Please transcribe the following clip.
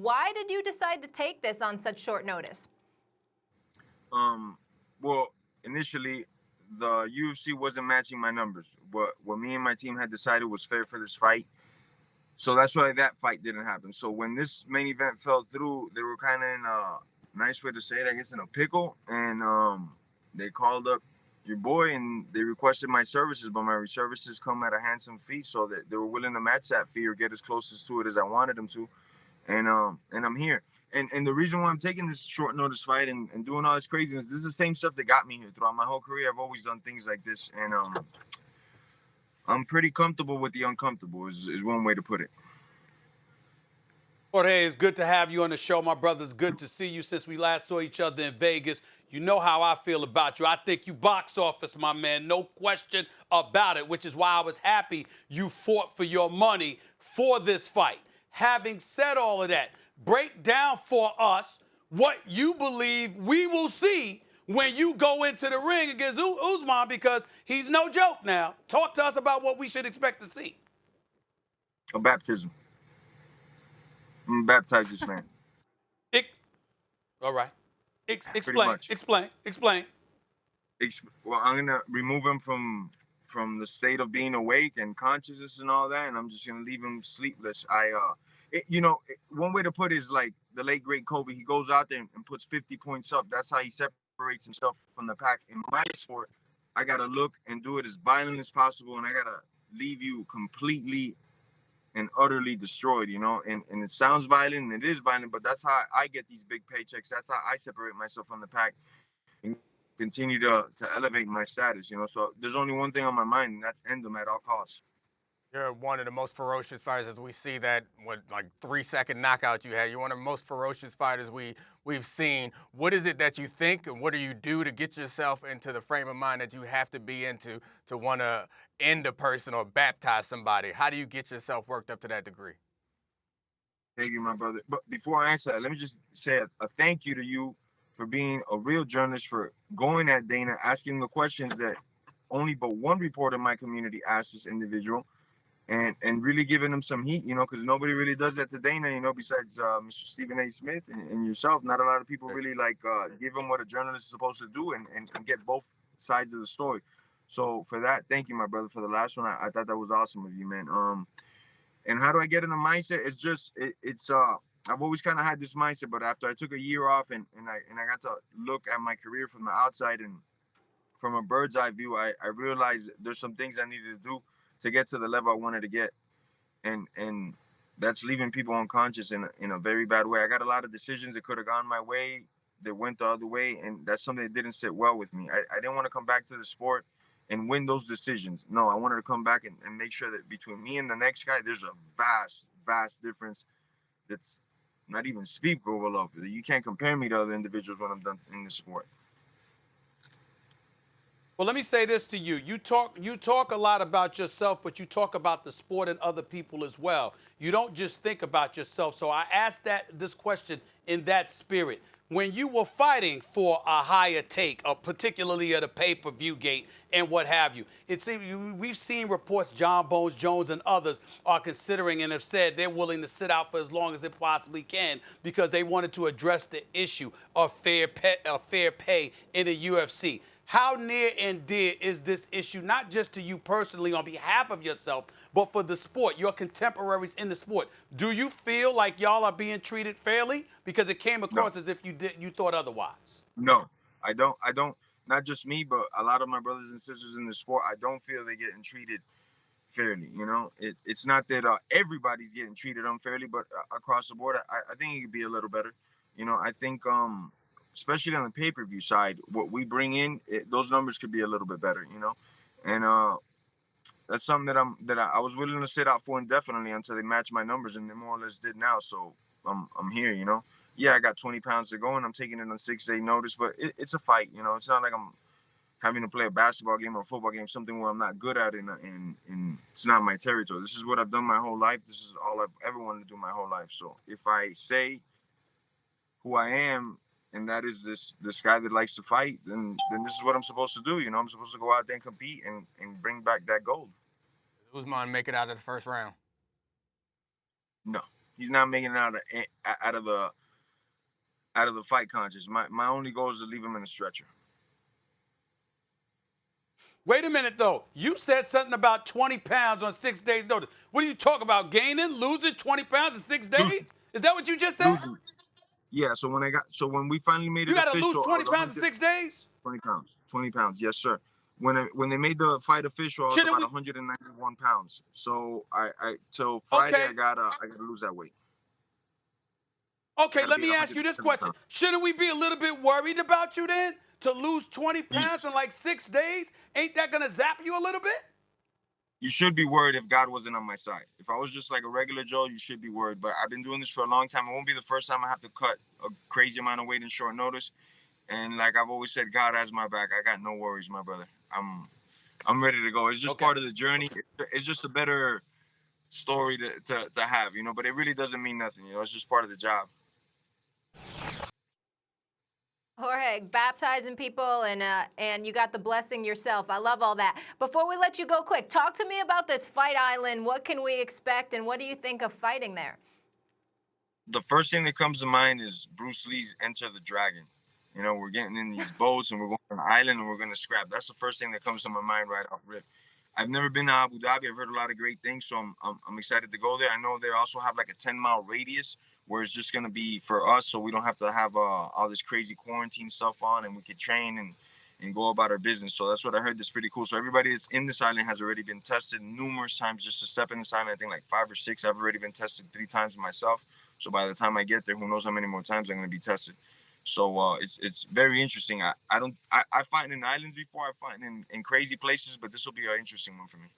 Why did you decide to take this on such short notice? Well, initially, the UFC wasn't matching my numbers. What me and my team had decided was fair for this fight. So that's why that fight didn't happen. So when this main event fell through, they were kind of in a nice way to say it, I guess, in a pickle. And they called up your boy and they requested my services, but my services come at a handsome fee, so that they were willing to match that fee or get as close to it as I wanted them to. And I'm here. And the reason why I'm taking this short notice fight and doing all this craziness, this is the same stuff that got me here. Throughout my whole career, I've always done things like this, and I'm pretty comfortable with the uncomfortable. Is one way to put it. Jorge, it's good to have you on the show, my brother. It's good to see you since we last saw each other in Vegas. You know how I feel about you. I think you box office, my man, no question about it, which is why I was happy you fought for your money for this fight. Having said all of that, break down for us what you believe we will see when you go into the ring against Usman, because he's no joke now. Talk to us about what we should expect to see. A baptism. I'm baptized this man. All right. Explain. Well, I'm gonna remove him from the state of being awake and consciousness and all that, and I'm just gonna leave him sleepless. One way to put it is like the late great Kobe. He goes out there and puts 50 points up. That's how he separates himself from the pack. In my sport, I gotta look and do it as violent as possible, and I gotta leave you completely and utterly destroyed, and it sounds violent and it is violent, but that's how I get these big paychecks. That's how I separate myself from the pack and continue to elevate my status, So there's only one thing on my mind, and that's end them at all costs. You're one of the most ferocious fighters, as we see that, 3-second knockout you had. You're one of the most ferocious fighters we've seen. What is it that you think, and what do you do to get yourself into the frame of mind that you have to be into to want to end a person or baptize somebody? How do you get yourself worked up to that degree? Thank you, my brother. But before I answer that, let me just say a thank you to you for being a real journalist, for going at Dana, asking the questions that only but one reporter in my community asked this individual. And really giving him some heat, because nobody really does that to Dana, besides Mr. Stephen A. Smith and yourself. Not a lot of people really give him what a journalist is supposed to do and get both sides of the story. So for that, thank you, my brother. For the last one, I thought that was awesome of you, man. And how do I get in the mindset? It's just I've always kind of had this mindset, but after I took a year off and I got to look at my career from the outside and from a bird's eye view, I realized there's some things I needed to do to get to the level I wanted to get, and that's leaving people unconscious in a very bad way. I got a lot of decisions that could have gone my way that went the other way, and that's something that didn't sit well with me. I didn't want to come back to the sport and win those decisions. No, I wanted to come back and make sure that between me and the next guy, there's a vast difference that's not even speakable of. You can't compare me to other individuals when I'm done in this sport. Well, let me say this to you. You talk a lot about yourself, but you talk about the sport and other people as well. You don't just think about yourself. So I asked this question in that spirit. When you were fighting for a higher take, particularly at a pay-per-view gate and what have you, we've seen reports John Bones Jones and others are considering and have said they're willing to sit out for as long as they possibly can because they wanted to address the issue of fair pay in the UFC. How near and dear is this issue, not just to you personally on behalf of yourself, but for the sport, your contemporaries in the sport? Do you feel like y'all are being treated fairly? Because it came across as if you thought otherwise. No, I don't. Not just me, but a lot of my brothers and sisters in the sport, I don't feel they're getting treated fairly. It's not that everybody's getting treated unfairly, but across the board, I think it could be a little better. I think especially on the pay-per-view side, what we bring in, those numbers could be a little bit better, and that's something that I was willing to sit out for indefinitely until they match my numbers, and they more or less did now. So I'm here, Yeah, I got 20 pounds to go, and I'm taking it on 6-day notice, but it's a fight, It's not like I'm having to play a basketball game or a football game, something where I'm not good at it, and it's not my territory. This is what I've done my whole life. This is all I've ever wanted to do my whole life. So if I say who I am, and that is this guy that likes to fight, then this is what I'm supposed to do. I'm supposed to go out there and compete and bring back that gold. Usman make it out of the first round? No. He's not making it out of the fight conscious. My only goal is to leave him in a stretcher. Wait a minute, though. You said something about 20 pounds on 6 days' notice. What are you talking about? Gaining, losing 20 pounds in 6 days? Is that what you just said? Losing. Yeah. So when we finally made it You got to official, lose 20 pounds in 6 days? 20 pounds. 20 pounds. Yes, sir. When they made the fight official, I was about 191 pounds. So till Friday, Okay. I gotta lose that weight. Okay, Gotta let be me ask you this 170 question. pounds. Shouldn't we be a little bit worried about you then? To lose 20 pounds in like 6 days? Ain't that going to zap you a little bit? You should be worried if God wasn't on my side. If I was just like a regular Joe, you should be worried. But I've been doing this for a long time. It won't be the first time I have to cut a crazy amount of weight in short notice. And like I've always said, God has my back. I got no worries, my brother. I'm ready to go. It's just part of the journey. It's just a better story to have, you know. But it really doesn't mean nothing, you know. It's just part of the job. Jorge, baptizing people and you got the blessing yourself. I love all that. Before we let you go quick, talk to me about this Fight Island. What can we expect and what do you think of fighting there? The first thing that comes to mind is Bruce Lee's Enter the Dragon. You know, we're getting in these boats and we're going to an island and we're going to scrap. That's the first thing that comes to my mind right off rip. I've never been to Abu Dhabi. I've heard a lot of great things, so I'm excited to go there. I know they also have like a 10-mile radius where it's just going to be for us, so we don't have to have all this crazy quarantine stuff on, and we could train and go about our business. So that's what I heard. That's pretty cool. So everybody that's in this island has already been tested numerous times just to step in this island. I think like 5 or 6. I've already been tested 3 times myself. So by the time I get there, who knows how many more times I'm going to be tested. So it's very interesting. I fight in islands before. I fight in crazy places, but this will be an interesting one for me.